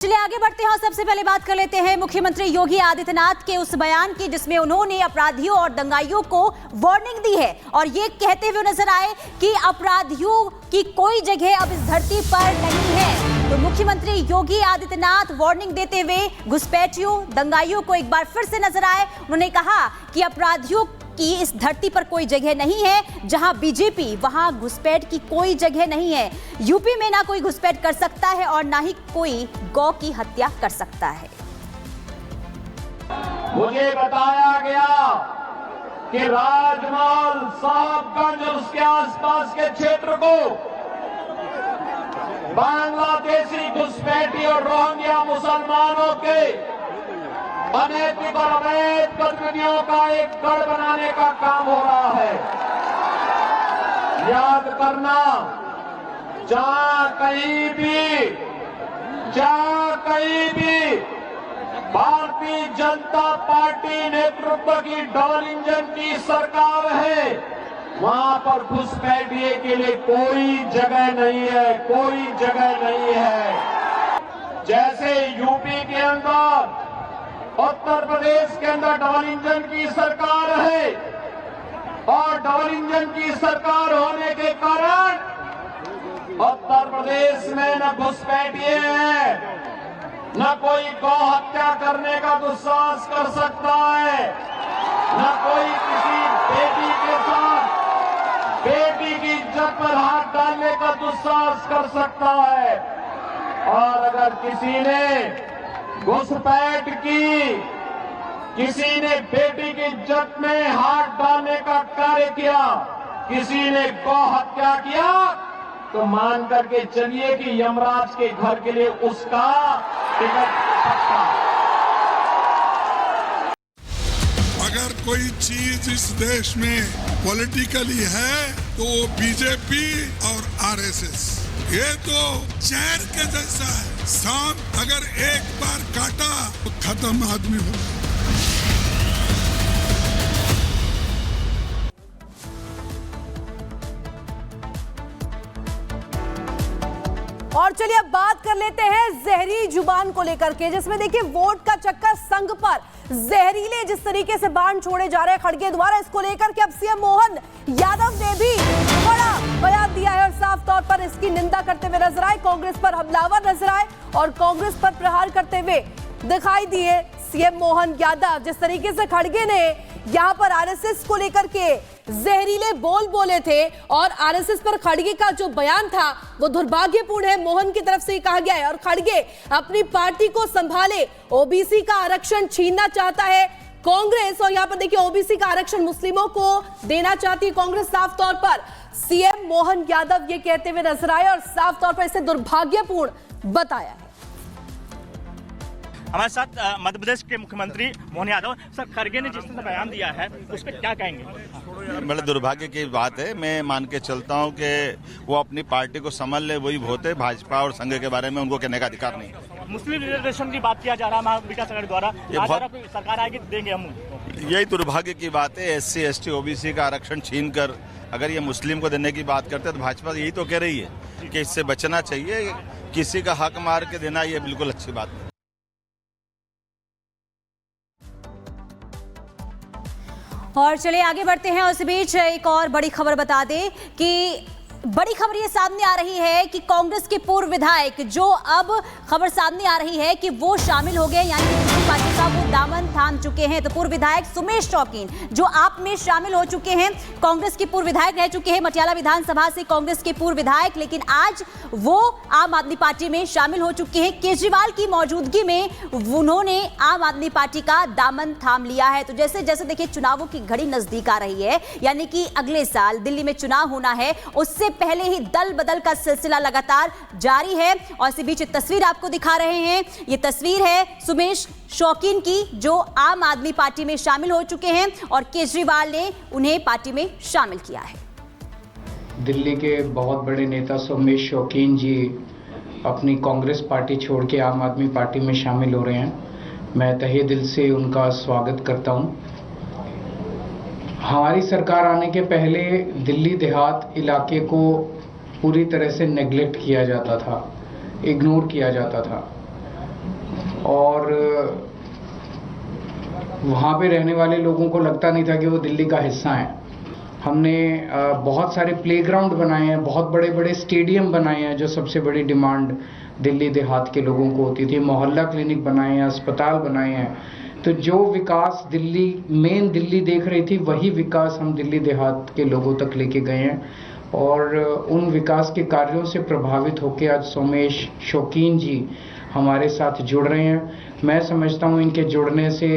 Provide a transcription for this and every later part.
चलिए आगे बढ़ते हैं और सबसे पहले बात कर लेते हैं मुख्यमंत्री योगी आदित्यनाथ के उस बयान की जिसमें उन्होंने अपराधियों और दंगाइयों को वार्निंग दी है और ये कहते हुए नजर आए कि अपराधियों की कोई जगह अब इस धरती पर नहीं है। तो मुख्यमंत्री योगी आदित्यनाथ वार्निंग देते हुए घुसपैठियों दंगाइयों को एक बार फिर से नजर आए। उन्होंने कहा कि अपराधियों की इस धरती पर कोई जगह नहीं है, जहां बीजेपी वहां घुसपैठ की कोई जगह नहीं है। यूपी में ना कोई घुसपैठ कर सकता है और ना ही कोई गौ की हत्या कर सकता है। मुझे बताया गया कि राजमहल, साहबगंज और उसके आसपास के क्षेत्र को बांग्लादेशी घुसपैठी और रोहिंग्या मुसलमानों के अनैतिक और अवैध गतिविधियों का एक गढ़ बनाने का काम हो रहा है। याद करना, जहां कहीं भी भारतीय जनता पार्टी नेतृत्व की डबल इंजन की सरकार है, वहां पर घुसपैठिए के लिए कोई जगह नहीं है, कोई जगह नहीं है। जैसे यूपी के अंदर, उत्तर प्रदेश के अंदर डबल इंजन की सरकार है और डबल इंजन की सरकार होने के कारण उत्तर प्रदेश में न घुसपैठिए हैं, न कोई गौ हत्या करने का दुस्साहस कर सकता है, न कोई किसी बेटी के साथ बेटी की इज्जत पर हाथ डालने का दुस्साहस कर सकता है। और अगर किसी ने घुसपैठ की, किसी ने बेटी की इज्जत में हाथ डालने का कार्य किया, किसी ने गौ हत्या किया, तो मान करके चलिए कि यमराज के घर के लिए उसका टिकट पक्का। अगर कोई चीज इस देश में पॉलिटिकली है तो वो बीजेपी और आरएसएस। ये तो जहर के जैसा है, सांप अगर एक बार काटा तो खत्म आदमी होगा। और चलिए अब बात कर लेते हैं जहरी जुबान को लेकर के, जिसमें देखिए वोट का चक्कर संघ पर जहरीले जिस तरीके से बाण छोड़े जा रहे हैं खड़गे द्वारा, इसको लेकर के अब सीएम मोहन यादव ने भी बड़ा बयान दिया है और साफ तौर पर इसकी निंदा करते हुए नजर आए। कांग्रेस पर हमलावर नजर आए और कांग्रेस पर प्रहार करते हुए दिखाई दिए सीएम मोहन यादव। जिस तरीके से खड़गे ने यहाँ पर आरएसएस को लेकर के जहरीले बोल बोले थे और आरएसएस पर खड़गे का जो बयान था वो दुर्भाग्यपूर्ण है, मोहन की तरफ से कहा गया है। और खड़गे अपनी पार्टी को संभाले, ओबीसी का आरक्षण छीनना चाहता है कांग्रेस और यहाँ पर देखिए ओबीसी का आरक्षण मुस्लिमों को देना चाहती है कांग्रेस। साफ तौर पर सीएम मोहन यादव ये कहते हुए नजर आए और साफ तौर पर इसे दुर्भाग्यपूर्ण बताया है। हमारे साथ मध्य प्रदेश के मुख्यमंत्री मोहन यादव। सर, खड़गे ने जिस तरह बयान दिया है उस पर क्या कहेंगे? बड़े दुर्भाग्य की बात है। मैं मान के चलता हूं कि वो अपनी पार्टी को संभाल ले, वही होते। भाजपा और संघ के बारे में उनको कहने का अधिकार नहीं है। मुस्लिम रिजर्वेशन की बात किया जा रहा है विकास अघाड़ी द्वारा, सरकार आएगी देंगे हम। यही दुर्भाग्य की बात है। SC ST OBC का आरक्षण छीन कर अगर ये मुस्लिम को देने की बात करते हैं तो भाजपा यही तो कह रही है कि इससे बचना चाहिए। किसी का हक मार के देना ये बिल्कुल अच्छी बात नहीं। और चलिए आगे बढ़ते हैं। उस बीच एक और बड़ी खबर बता दें कि बड़ी खबर ये सामने आ रही है कि कांग्रेस के पूर्व विधायक, जो अब खबर सामने आ रही है कि वो शामिल हो गए, यानी कि पार्टी का वो दामन थाम चुके हैं। तो पूर्व विधायक सुमेश शौकीन जो आप में शामिल हो चुके हैं, कांग्रेस के पूर्व विधायक रह चुके हैं, मटियाला विधानसभा से कांग्रेस के पूर्व विधायक, लेकिन आज वो आम आदमी पार्टी में शामिल हो चुके हैं। केजरीवाल की मौजूदगी में उन्होंने आम आदमी पार्टी का दामन थाम लिया है। तो जैसे जैसे देखिए चुनावों की घड़ी नजदीक आ रही है, यानी कि अगले साल दिल्ली में चुनाव होना है, उससे पहले ही दल बदल का सिलसिला लगातार जारी है। और इसी बीच तस्वीर आपको दिखा रहे हैं, ये तस्वीर है सुमेश शौकीन की जो आम आदमी पार्टी में शामिल हो चुके हैं और केजरीवाल ने उन्हें पार्टी में शामिल किया है। दिल्ली के बहुत बड़े नेता सुमेश शौकीन जी अपनी कांग्रेस पार्टी छोड़ के आम आदमी पार्टी में शामिल हो रहे हैं। मैं तहे दिल से उनका स्वागत करता हूं। हमारी सरकार आने के पहले दिल्ली देहात इलाके को पूरी तरह से नेग्लेक्ट किया जाता था, इग्नोर किया जाता था। और वहाँ पे रहने वाले लोगों को लगता नहीं था कि वो दिल्ली का हिस्सा है। हमने बहुत सारे प्लेग्राउंड बनाए हैं, बहुत बड़े बड़े स्टेडियम बनाए हैं, जो सबसे बड़ी डिमांड दिल्ली देहात के लोगों को होती थी। मोहल्ला क्लिनिक बनाए हैं, अस्पताल बनाए हैं। तो जो विकास मेन दिल्ली देख रही थी, वही विकास हम दिल्ली देहात के लोगों तक लेके गए हैं। और उन विकास के कार्यों से प्रभावित होकर आज सोमेश शौकीन जी हमारे साथ जुड़ रहे हैं। मैं समझता हूँ इनके जुड़ने से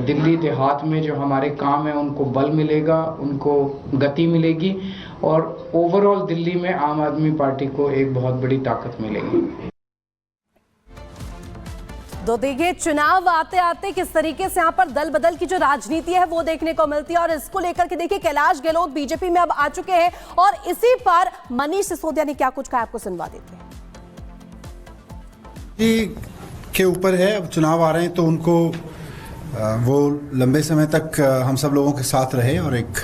दिल्ली देहात में जो हमारे काम है उनको बल मिलेगा, उनको गति मिलेगी और ओवरऑल दिल्ली में आम आदमी पार्टी को एक बहुत बड़ी ताकत मिलेगी। तो देखिए, चुनाव आते आते किस तरीके से यहाँ पर दल बदल की जो राजनीति है वो देखने को मिलती है और इसको लेकर के देखिए कैलाश गहलोत बीजेपी में अब आ चुके हैं और इसी पर मनीष सिसोदिया ने क्या कुछ कहा, आपको सुनवा देते हैं। के ऊपर है, अब चुनाव आ रहे हैं तो उनको वो लंबे समय तक हम सब लोगों के साथ रहे और एक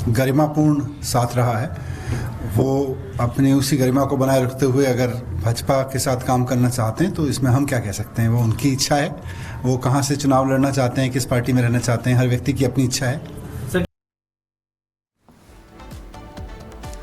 गरिमापूर्ण साथ रहा है। वो अपनी उसी गरिमा को बनाए रखते हुए अगर भाजपा के साथ काम करना चाहते हैं तो इसमें हम क्या कह सकते हैं। वो उनकी इच्छा है, वो कहाँ से चुनाव लड़ना चाहते हैं, किस पार्टी में रहना चाहते हैं, हर व्यक्ति की अपनी इच्छा है।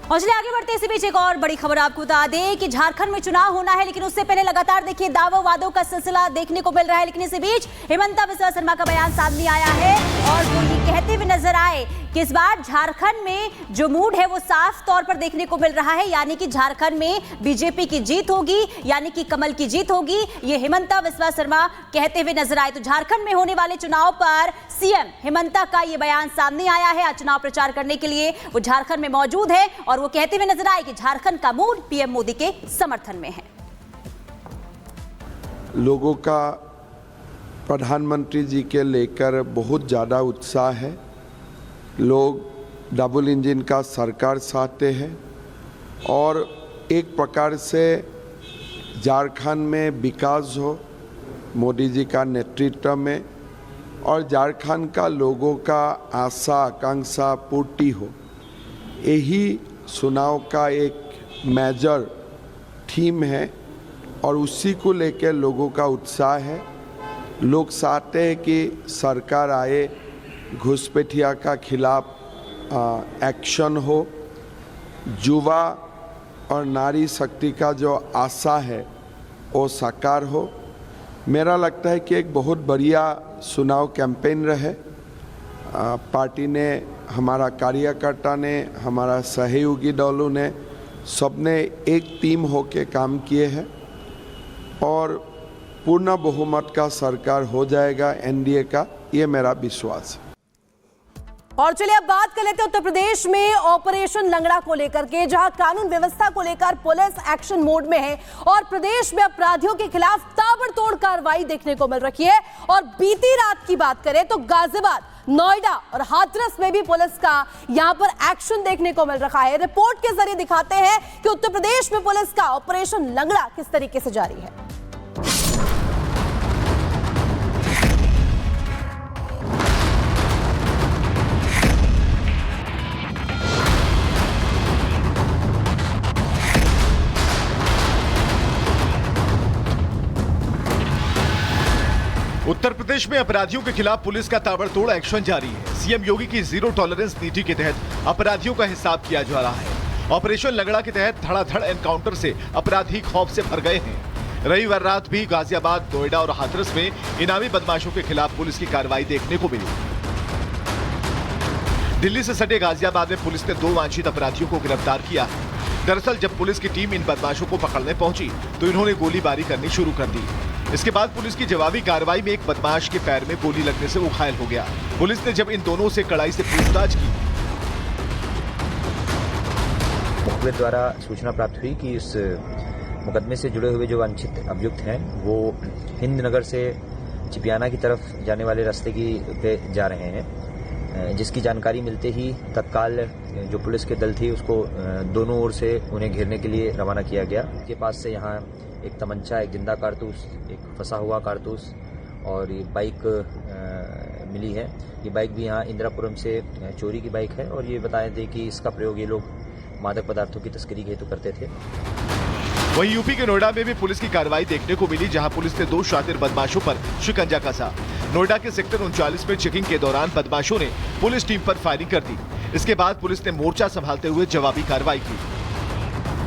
और चलिए आगे बढ़ते इसी बीच एक और बड़ी खबर आपको बता दें कि झारखंड में चुनाव होना है, लेकिन उससे पहले लगातार देखिए दावों वादों का सिलसिला देखने को मिल रहा है। लेकिन इसी बीच हिमंता बिस्वा शर्मा का बयान सामने आया है और वो ये कहते हुए नजर आए कि इस बार झारखंड में जो मूड है वो साफ तौर पर देखने को मिल रहा है, यानी कि झारखंड में बीजेपी की जीत होगी, यानी कि कमल की जीत होगी। ये हिमंता बिस्वा शर्मा कहते हुए नजर आए। तो झारखंड में होने वाले चुनाव पर सीएम हिमंता का ये बयान सामने आया है। आज चुनाव प्रचार करने के लिए वो झारखंड में मौजूद है और वो कहते हुए नजर आए कि झारखंड का मूड पीएम मोदी के समर्थन में है। लोगों का प्रधानमंत्री जी के लेकर बहुत ज़्यादा उत्साह है। लोग डबल इंजन का सरकार चाहते हैं और एक प्रकार से झारखंड में विकास हो मोदी जी का नेतृत्व में और झारखंड का लोगों का आशा आकांक्षा पूर्ति हो। यही चुनाव का एक मेजर थीम है और उसी को लेकर लोगों का उत्साह है। लोग चाहते हैं कि सरकार आए, घुसपैठिया का खिलाफ एक्शन हो, युवा और नारी शक्ति का जो आशा है वो साकार हो। मेरा लगता है कि एक बहुत बढ़िया चुनाव कैंपेन रहे। पार्टी ने, हमारा कार्यकर्ता ने, हमारा सहयोगी दलों ने, सबने एक टीम होके काम किए हैं और पूर्ण बहुमत का सरकार हो जाएगा एनडीए का, ये मेरा विश्वास है। और चलिए अब बात कर लेते हैं उत्तर प्रदेश में ऑपरेशन लंगड़ा को लेकर के, जहां कानून व्यवस्था को लेकर पुलिस एक्शन मोड में है और प्रदेश में अपराधियों के खिलाफ ताबड़तोड़ कार्रवाई देखने को मिल रही है। और बीती रात की बात करें तो गाजियाबाद, नोएडा और हाथरस में भी पुलिस का यहां पर एक्शन देखने को मिल रहा है। रिपोर्ट के जरिए दिखाते हैं कि उत्तर प्रदेश में पुलिस का ऑपरेशन लंगड़ा किस तरीके से जारी है। उत्तर प्रदेश में अपराधियों के खिलाफ पुलिस का ताबड़तोड़ एक्शन जारी है। सीएम योगी की जीरो टॉलरेंस नीति के तहत अपराधियों का हिसाब किया जा रहा है। ऑपरेशन लंगड़ा के तहत धड़ाधड़ एनकाउंटर से अपराधी खौफ से भर गए हैं। रविवार रात भी गाजियाबाद, नोएडा और हाथरस में इनामी बदमाशों के खिलाफ पुलिस की कार्रवाई देखने को मिली। दिल्ली से सटे गाजियाबाद में पुलिस ने 2 वांछित अपराधियों को गिरफ्तार किया है। दरअसल जब पुलिस की टीम इन बदमाशों को पकड़ने पहुंची तो इन्होंने गोलीबारी करनी शुरू कर दी। इसके बाद पुलिस की जवाबी कार्रवाई में एक बदमाश के पैर में गोली लगने से वो घायल हो गया। पुलिस ने जब इन दोनों से कड़ाई से पूछताछ की, मुखबिर द्वारा सूचना प्राप्त हुई कि इस मुकदमे से जुड़े हुए जो वांछित अभियुक्त हैं वो हिंदनगर से चिपियाना की तरफ जाने वाले रास्ते पे जा रहे हैं, जिसकी जानकारी मिलते ही तत्काल जो पुलिस के दल थी उसको दोनों ओर से उन्हें घेरने के लिए रवाना किया गया। के पास से यहाँ एक तमंचा, एक जिंदा कारतूस, एक फंसा हुआ कारतूस और ये बाइक मिली है। ये बाइक भी यहाँ इंदिरापुरम से चोरी की बाइक है और ये बताए थे कि इसका प्रयोग ये लोग मादक पदार्थों की तस्करी हेतु करते थे। वहीं यूपी के नोएडा में भी पुलिस की कार्रवाई देखने को मिली, जहां पुलिस ने 2 शातिर बदमाशों पर शिकंजा कसा। नोएडा के सेक्टर 39 में चेकिंग के दौरान बदमाशों ने पुलिस टीम पर फायरिंग कर दी। इसके बाद पुलिस ने मोर्चा संभालते हुए जवाबी कार्रवाई की।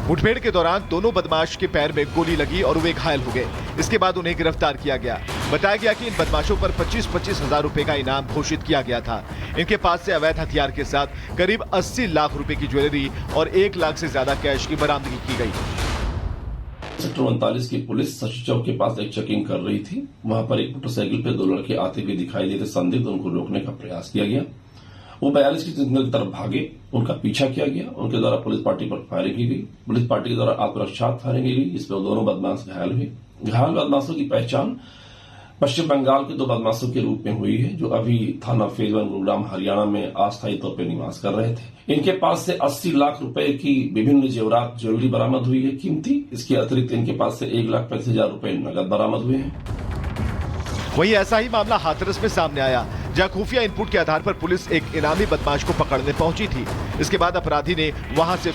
मुठभेड़ के दौरान दोनों बदमाश के पैर में गोली लगी और वे घायल हो गए। इसके बाद उन्हें गिरफ्तार किया गया। बताया गया कि इन बदमाशों पर 25-25 हजार रुपए का इनाम घोषित किया गया था। इनके पास से अवैध हथियार के साथ करीब 80 लाख रुपए की ज्वेलरी और 1 लाख से ज्यादा कैश की बरामदगी की गई। सेक्टर 39 की पुलिस सची चौक के पास एक चेकिंग कर रही थी। वहां पर एक मोटरसाइकिल पे 2 लड़के आते हुए दिखाई देते संदिग्ध, उनको रोकने का प्रयास किया गया। वो 42 की सिग्नल की तरफ भागे, उनका पीछा किया गया। उनके द्वारा पुलिस पार्टी पर फायरिंग की गई। पुलिस पार्टी के द्वारा आत्मरक्षात्मक फायरिंग की गई, जिसमें दोनों बदमाश घायल हुए। घायल बदमाशों की पहचान पश्चिम बंगाल के 2 बदमाशों के रूप में हुई है, जो अभी थाना फेज 1 गुरुग्राम हरियाणा में अस्थायी तौर पर निवास कर रहे थे। इनके पास से 80 लाख रुपए की विभिन्न जेवरात ज्वेलरी बरामद हुई है कीमती। इसके अतिरिक्त इनके पास से 1,35,000 रुपए नकद बरामद हुए हैं। वहीं ऐसा ही मामला हाथरस में सामने आया, जहां खुफिया इनपुट के आधार पर पुलिस एक इनामी बदमाश को पकड़ने पहुंची थी। इसके बाद अपराधी ने वहां से